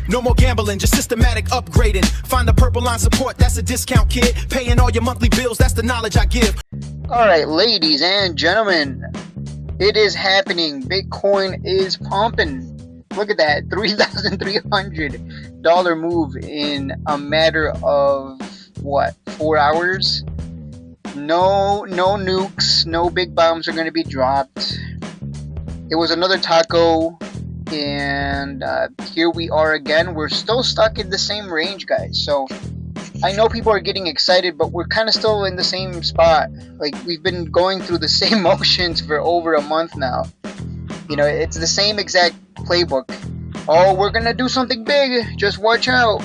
No more gambling, just systematic upgrading. Find the purple line support, that's a discount, kid. Paying all your monthly bills, that's the knowledge I give. Alright, ladies and gentlemen, it is happening. Bitcoin is pumping. Look at that, $3,300 move in a matter of, what, 4 hours? No nukes, no big bombs are going to be dropped. It was another taco, and here we are again. We're still stuck in the same range, guys. So I know people are getting excited, but we're kind of still in the same spot. Like, we've been going through the same motions for over a month now. You know, it's the same exact playbook. Oh, we're gonna do something big, just watch out.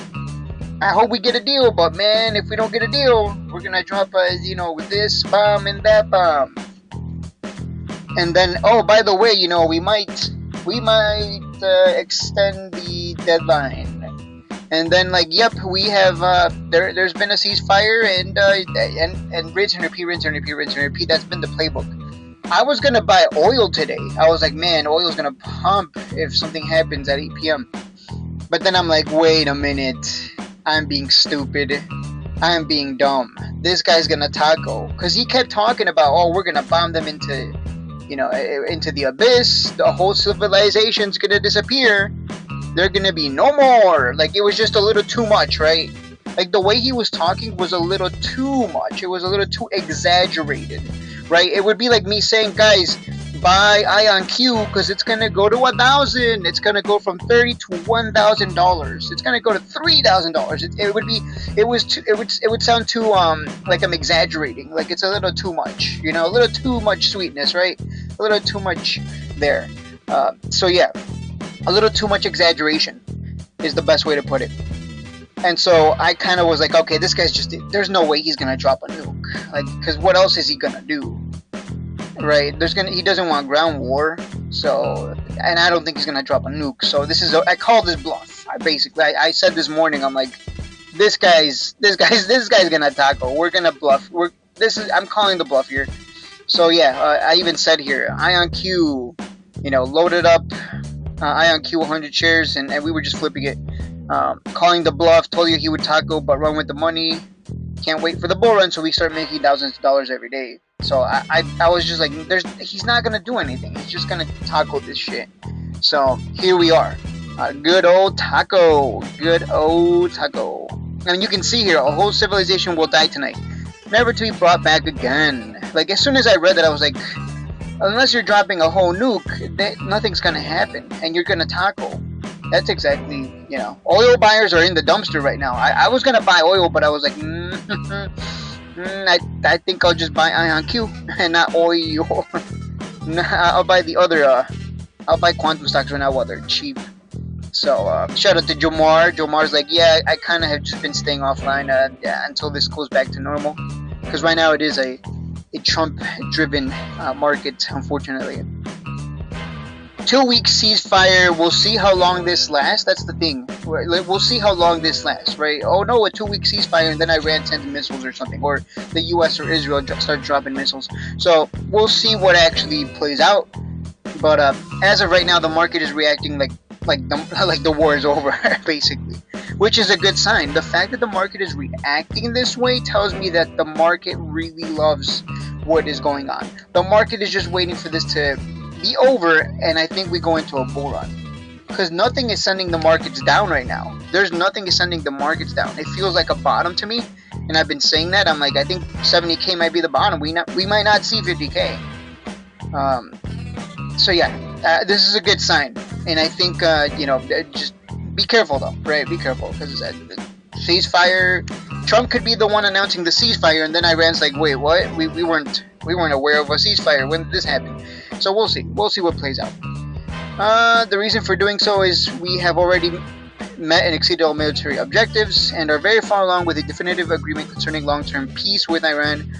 I hope we get a deal, but man, if we don't get a deal, we're gonna drop with this bomb and that bomb. And then, oh, by the way, we might extend the deadline. And then, yep, we have there's been a ceasefire, and rinse and repeat, rinse and repeat, rinse and repeat. That's been the playbook. I was gonna buy oil today. I was like, man, oil's gonna pump if something happens at 8 p.m. But then I'm like, wait a minute, I'm being stupid. I'm being dumb. This guy's gonna taco, because he kept talking about, oh, we're gonna bomb them into the abyss. The whole civilization's gonna disappear. They're gonna be no more. Like, it was just a little too much, right? Like, the way he was talking was a little too much. It was a little too exaggerated, right? It would be like me saying, guys, buy IonQ because it's gonna go to 1,000. It's gonna go from $30 to $1,000. It's gonna go to $3,000. It would sound too like I'm exaggerating. Like, it's a little too much, a little too much sweetness, right? A little too much there. So yeah, a little too much exaggeration is the best way to put it. And so I kind of was like, okay, this guy's there's no way he's gonna drop a nuke. Like, because what else is he gonna do? Right? He doesn't want ground war. So, and I don't think he's gonna drop a nuke. So I call this bluff. I said this morning, I'm like, this guy's gonna tackle. We're gonna bluff. I'm calling the bluff here. So yeah, I even said here, IonQ, loaded up IonQ 100 shares, and we were just flipping it. Calling the bluff, told you he would taco, but run with the money. Can't wait for the bull run, so we start making thousands of dollars every day. So I was just like, he's not gonna do anything. He's just gonna taco this shit. So here we are, good old taco, And you can see here, a whole civilization will die tonight, never to be brought back again. Like, as soon as I read that, I was like, unless you're dropping a whole nuke, nothing's gonna happen, and you're gonna taco. That's exactly, oil buyers are in the dumpster right now. I was gonna buy oil, but I was like, I think I'll just buy IonQ and not oil. I'll buy the other, I'll buy quantum stocks right now while they're cheap. So, shout out to Jomar. Jomar's like, yeah, I kind of have just been staying offline until this goes back to normal. Because right now it is a Trump-driven market, unfortunately. 2 week ceasefire. We'll see how long this lasts. That's the thing. We'll see how long this lasts, right? Oh no, a 2 week ceasefire, and then Iran sends missiles or something, or the U.S. or Israel start dropping missiles. So we'll see what actually plays out. But as of right now, the market is reacting like the war is over, basically, which is a good sign. The fact that the market is reacting this way tells me that the market really loves what is going on. The market is just waiting for this to be over, and I think we go into a bull run, because nothing is sending the markets down right now. Nothing is sending the markets down. It feels like a bottom to me, and I've been saying that. I'm like, I think 70k might be the bottom. We might not see 50k. So yeah, this is a good sign, and I think just be careful though, right? Be careful, because ceasefire. Trump could be the one announcing the ceasefire, and then Iran's like, wait, what? We weren't aware of a ceasefire. When did this happen? So we'll see what plays out. The reason for doing so is we have already met and exceeded all military objectives and are very far along with a definitive agreement concerning long-term peace with Iran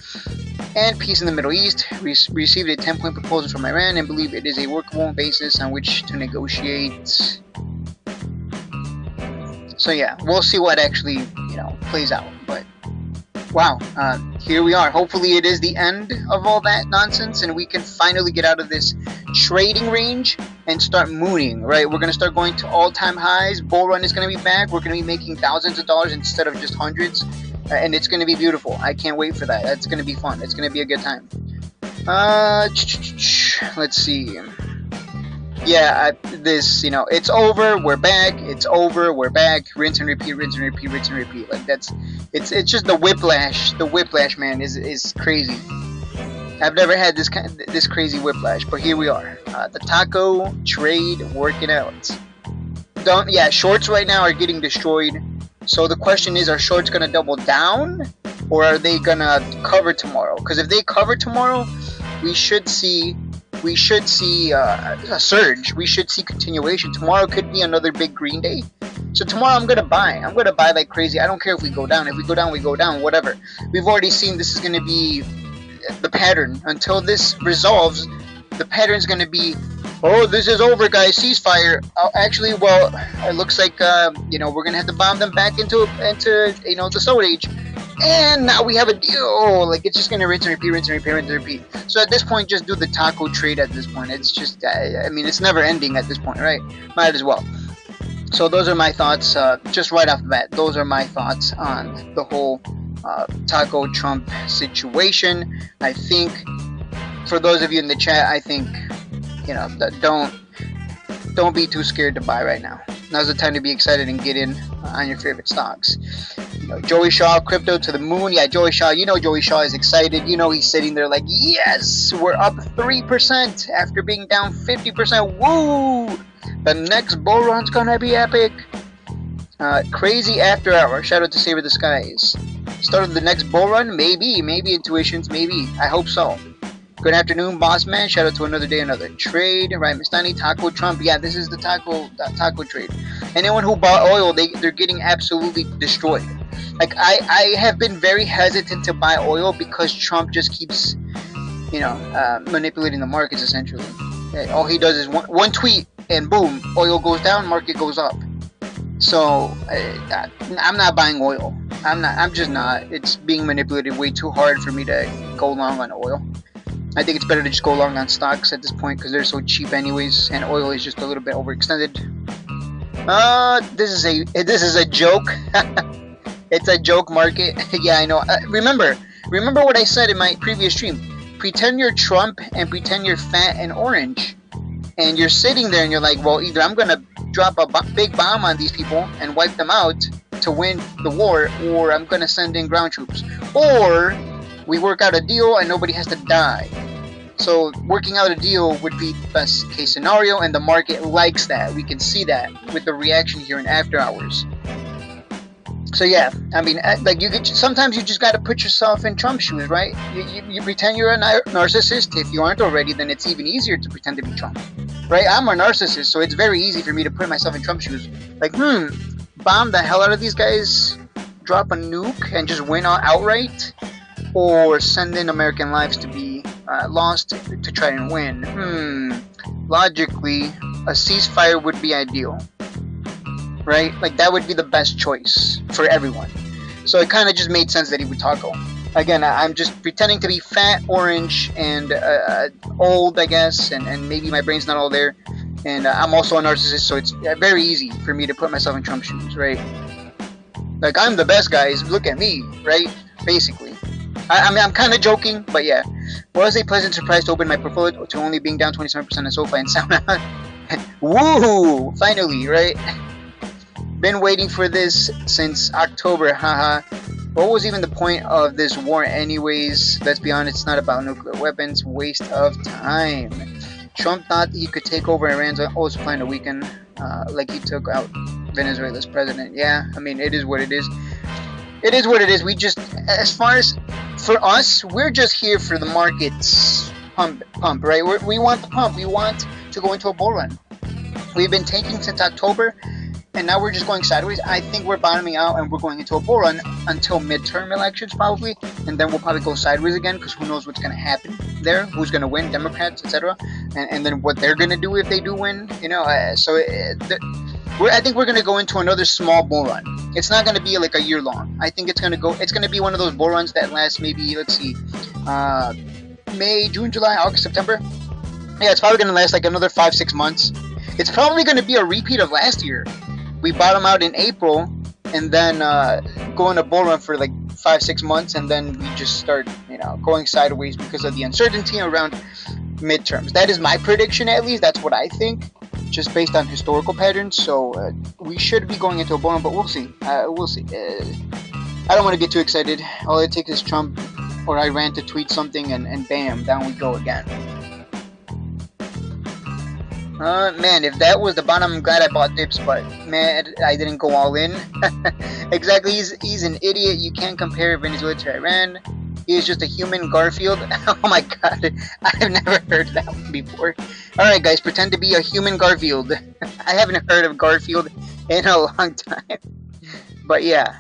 and peace in the Middle East. We received a 10-point proposal from Iran and believe it is a workable basis on which to negotiate. So yeah, we'll see what actually plays out. But wow, here we are. Hopefully it is the end of all that nonsense, and we can finally get out of this trading range and start mooning, right? We're going to start going to all-time highs. Bull run is going to be back. We're going to be making thousands of dollars instead of just hundreds, and it's going to be beautiful. I can't wait for that. That's going to be fun. It's going to be a good time. Let's see. Yeah, this, you know, it's over, we're back, it's over, we're back, rinse and repeat, rinse and repeat, rinse and repeat. Like, that's, it's just the whiplash, man, is crazy. I've never had this crazy whiplash, but here we are. The taco trade working out. Shorts right now are getting destroyed. So the question is, are shorts gonna double down, or are they gonna cover tomorrow? Because if they cover tomorrow, we should see a surge. We should see continuation. Tomorrow could be another big green day. So tomorrow I'm gonna buy like crazy. I don't care if we go down. If we go down, we go down. Whatever. We've already seen this is gonna be the pattern. Until this resolves, the pattern's gonna be, oh, this is over, guys. Ceasefire. Actually, well, it looks like we're gonna have to bomb them back into the Stone Age. And now we have a deal. Like, it's just gonna rinse and repeat, rinse and repeat, rinse and repeat. So at this point, just do the taco trade. At this point, it's just, it's never ending at this point, right? Might as well. So those are my thoughts. Just right off the bat, those are my thoughts on the whole taco Trump situation. I think, for those of you in the chat, I think, don't be too scared to buy right now. Now's the time to be excited and get in on your favorite stocks. Joey Shaw, crypto to the moon. Yeah, Joey Shaw, Joey Shaw is excited. He's sitting there like, yes, we're up 3% after being down 50%. Woo! The next bull run's gonna be epic. Crazy after hour. Shout out to Savor the Skies. Start of the next bull run? Maybe intuitions, maybe. I hope so. Good afternoon, boss man. Shout out to another day, another trade. Right, Mistani, Taco Trump. Yeah, this is the taco trade. Anyone who bought oil, they're getting absolutely destroyed. Like, I have been very hesitant to buy oil because Trump just keeps, manipulating the markets, essentially. All he does is one tweet, and boom, oil goes down, market goes up. So, I'm not buying oil. I'm just not. It's being manipulated way too hard for me to go long on oil. I think it's better to just go long on stocks at this point because they're so cheap anyways, and oil is just a little bit overextended. This is a joke. It's a joke market. Yeah, I know. Remember what I said in my previous stream. Pretend you're Trump and pretend you're fat and orange, and you're sitting there and you're like, well, either I'm gonna drop a big bomb on these people and wipe them out to win the war, or I'm gonna send in ground troops, or we work out a deal and nobody has to die. So working out a deal would be best case scenario, and the market likes that. We can see that with the reaction here in after hours. So yeah, sometimes you just got to put yourself in Trump's shoes, right? You pretend you're a narcissist. If you aren't already, then it's even easier to pretend to be Trump, right? I'm a narcissist, so it's very easy for me to put myself in Trump's shoes. Like, bomb the hell out of these guys, drop a nuke, and just win outright, or send in American lives to be lost to try and win. Logically, a ceasefire would be ideal. Right? Like, that would be the best choice for everyone. So it kind of just made sense that he would taco. Again, I'm just pretending to be fat, orange, and old, I guess, and maybe my brain's not all there. And I'm also a narcissist, so it's very easy for me to put myself in Trump's shoes, right? Like, I'm the best, guys. Look at me, right? Basically. I'm kind of joking, but yeah. Was a pleasant surprise to open my portfolio to only being down 27% on SoFi and sauna. Woohoo! Finally, right? Been waiting for this since October, haha. What was even the point of this war anyways? Let's be honest, it's not about nuclear weapons. Waste of time. Trump thought he could take over Iran's oil supply in a weekend, like he took out Venezuela's president. Yeah, it is what it is. It is what it is. We just, as far as for us, we're just here for the markets pump, right? We want the pump. We want to go into a bull run. We've been tanking since October, and now we're just going sideways. I think we're bottoming out, and we're going into a bull run until midterm elections probably, and then we'll probably go sideways again because who knows what's going to happen there, who's going to win, Democrats, etc., and then what they're going to do if they do win, I think we're going to go into another small bull run. It's not going to be like a year long. I think it's going to be one of those bull runs that lasts maybe, let's see, May, June, July, August, September. Yeah, it's probably gonna last like another 5-6 months. It's probably gonna be a repeat of last year. We bottom out in April, and then go on a bull run for like 5-6 months, and then we just start, going sideways because of the uncertainty around midterms. That is my prediction, at least. That's what I think, just based on historical patterns. So we should be going into a bull run, but we'll see. We'll see. I don't want to get too excited. All it takes is Trump or Iran to tweet something, and bam, down we go again. Man, if that was the bottom, I'm glad I bought dips, but man, I didn't go all in. Exactly, he's an idiot. You can't compare Venezuela to Iran. He is just a human Garfield. Oh my god, I've never heard that one before. Alright guys, pretend to be a human Garfield. I haven't heard of Garfield in a long time. But yeah.